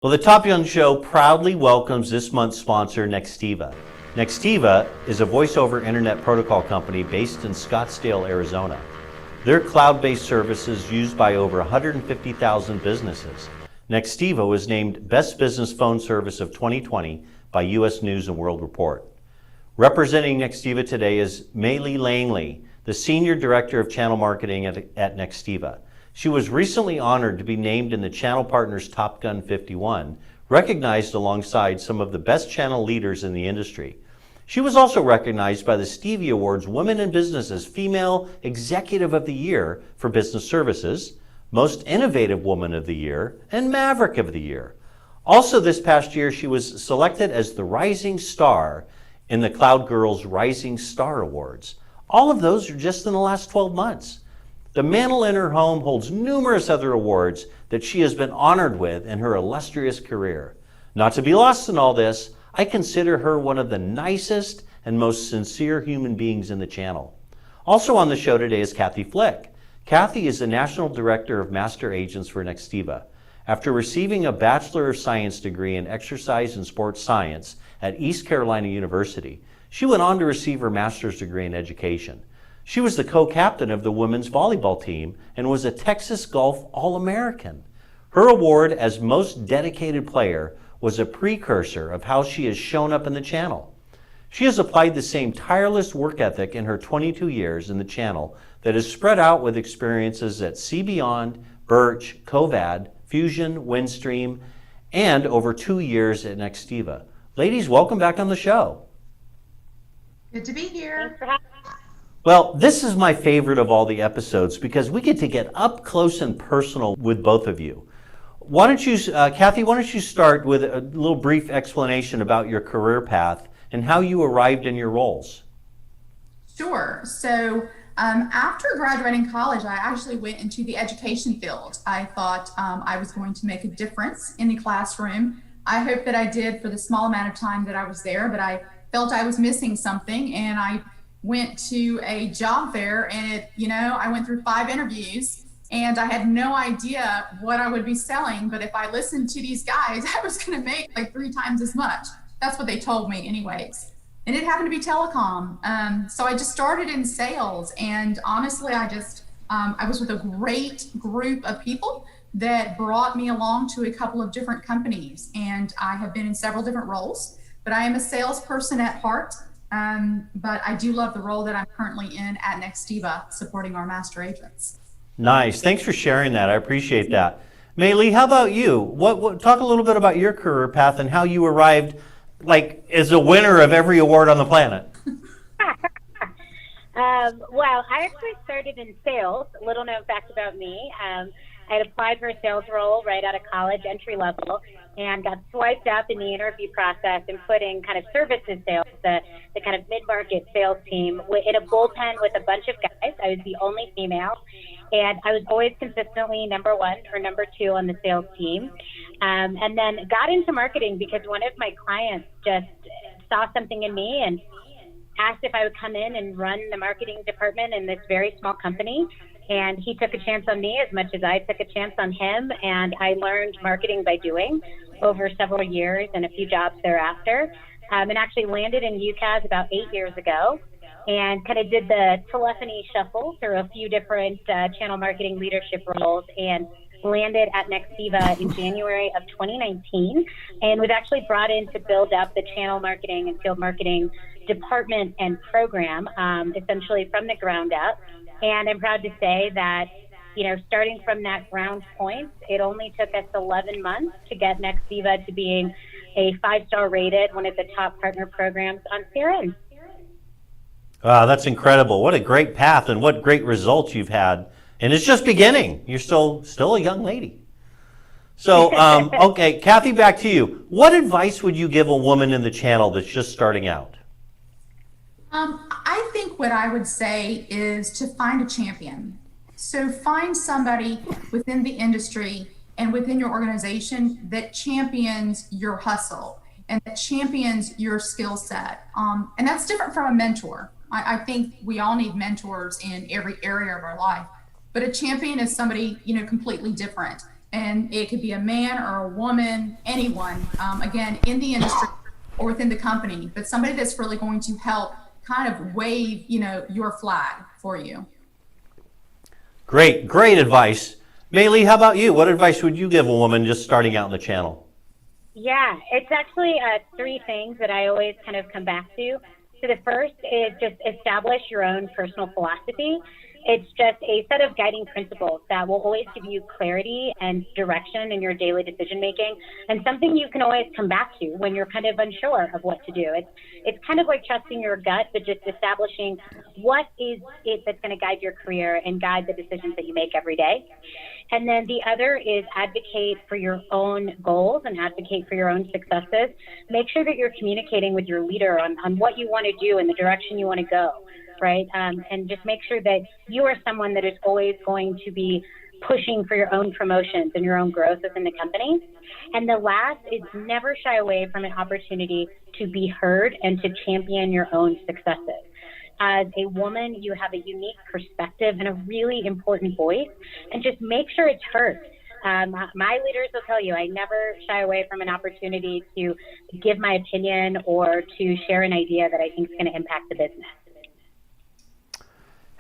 Well, the Top Gun Show proudly welcomes this month's sponsor, Nextiva. Nextiva is a voice-over internet protocol company based in Scottsdale, Arizona. Their cloud-based service is used by over 150,000 businesses. Nextiva was named Best Business Phone Service of 2020 by U.S. News and World Report. Representing Nextiva today is Maylee Langley, the Senior Director of Channel Marketing at Nextiva. She was recently honored to be named in the Channel Partners Top Gun 51, recognized alongside some of the best channel leaders in the industry. She was also recognized by the Stevie Awards Women in Business as Female Executive of the Year for Business Services, Most Innovative Woman of the Year, and Maverick of the Year. Also this past year, she was selected as the Rising Star in the Cloud Girls Rising Star Awards. All of those are just in the last 12 months. The mantle in her home holds numerous other awards that she has been honored with in her illustrious career. Not to be lost in all this, I consider her one of the nicest and most sincere human beings in the channel. Also on the show today is Cathy Flick. Cathy is the National Director of Master Agents for Nextiva. After receiving a Bachelor of Science degree in Exercise and Sports Science at East Carolina University, she went on to receive her master's degree in education. She was the co-captain of the women's volleyball team and was a Texas Golf All-American. Her award as Most Dedicated Player was a precursor of how she has shown up in the channel. She has applied the same tireless work ethic in her 22 years in the channel that is spread out with experiences at See Beyond, Birch, Covad, Fusion, Windstream, and over 2 years at Nextiva. Ladies, welcome back on the show. Good to be here. Well, this is my favorite of all the episodes because we get to get up close and personal with both of you. Why don't you, Cathy, why don't you start with a little brief explanation about your career path and how you arrived in your roles? Sure. So after graduating college, I actually went into the education field. I thought I was going to make a difference in the classroom. I hope that I did for the small amount of time that I was there, but I felt I was missing something, and I went to a job fair, and I went through 5 interviews, and I had no idea what I would be selling. But if I listened to these guys, I was going to make like 3 times as much. That's what they told me anyways. And it happened to be telecom. So I just started in sales, and honestly, I was with a great group of people that brought me along to a couple of different companies, and I have been in several different roles, but I am a salesperson at heart. But I do love the role that I'm currently in at Nextiva, supporting our master agents. Nice. Thanks for sharing that. I appreciate that. Maylee, how about you? Talk a little bit about your career path and how you arrived, like, as a winner of every award on the planet. Well, I actually started in sales. A little known fact about me. I had applied for a sales role right out of college, entry level, and got swiped up in the interview process and put in kind of services sales, the kind of mid-market sales team in a bullpen with a bunch of guys. I was the only female, and I was always consistently number 1 or number 2 on the sales team. And then got into marketing because one of my clients just saw something in me and asked if I would come in and run the marketing department in this very small company. And he took a chance on me as much as I took a chance on him. And I learned marketing by doing over several years and a few jobs thereafter. And actually landed in UCAS about 8 years ago, and kind of did the telephony shuffle through a few different channel marketing leadership roles, and landed at Nextiva in January of 2019, and was actually brought in to build up the channel marketing and field marketing department and program, essentially from the ground up. And I'm proud to say that, starting from that ground point, it only took us 11 months to get Nextiva to being a 5-star rated, one of the top partner programs on CRM. Wow, that's incredible. What a great path and what great results you've had. And it's just beginning. You're still a young lady. So, okay, Cathy, back to you. What advice would you give a woman in the channel that's just starting out? I think what I would say is to find a champion. So find somebody within the industry and within your organization that champions your hustle and that champions your skill set. And that's different from a mentor. I think we all need mentors in every area of our life, but a champion is somebody, completely different. And it could be a man or a woman, anyone, again, in the industry or within the company, but somebody that's really going to help kind of wave, your flag for you. Great, great advice. Maylee, how about you? What advice would you give a woman just starting out in the channel? Yeah, it's actually three things that I always kind of come back to. So the first is just establish your own personal philosophy. It's just a set of guiding principles that will always give you clarity and direction in your daily decision making, and something you can always come back to when you're kind of unsure of what to do. It's kind of like trusting your gut, but just establishing what is it that's going to guide your career and guide the decisions that you make every day. And then the other is advocate for your own goals and advocate for your own successes. Make sure that you're communicating with your leader on what you want to do and the direction you want to go, right? And just make sure that you are someone that is always going to be pushing for your own promotions and your own growth within the company. And the last is never shy away from an opportunity to be heard and to champion your own successes. As a woman, you have a unique perspective and a really important voice, and just make sure it's heard. My leaders will tell you I never shy away from an opportunity to give my opinion or to share an idea that I think is going to impact the business.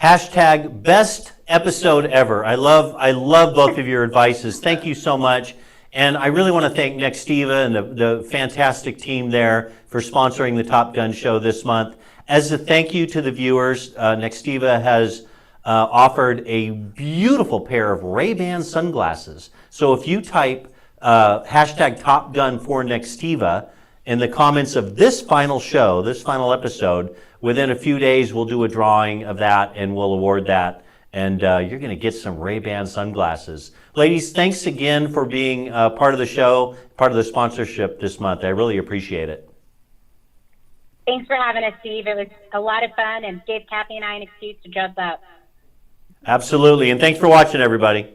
Hashtag best episode ever. I love both of your advices. Thank you so much. And I really want to thank Nextiva and the fantastic team there for sponsoring the Top Gun Show this month. As a thank you to the viewers, Nextiva has offered a beautiful pair of Ray-Ban sunglasses. So if you type hashtag Top Gun for Nextiva in the comments of this final show, this final episode, within a few days we'll do a drawing of that and we'll award that. And you're going to get some Ray-Ban sunglasses. Ladies, thanks again for being part of the show, part of the sponsorship this month. I really appreciate it. Thanks for having us, Steve. It was a lot of fun and gave Cathy and I an excuse to dress up. Absolutely. And thanks for watching, everybody.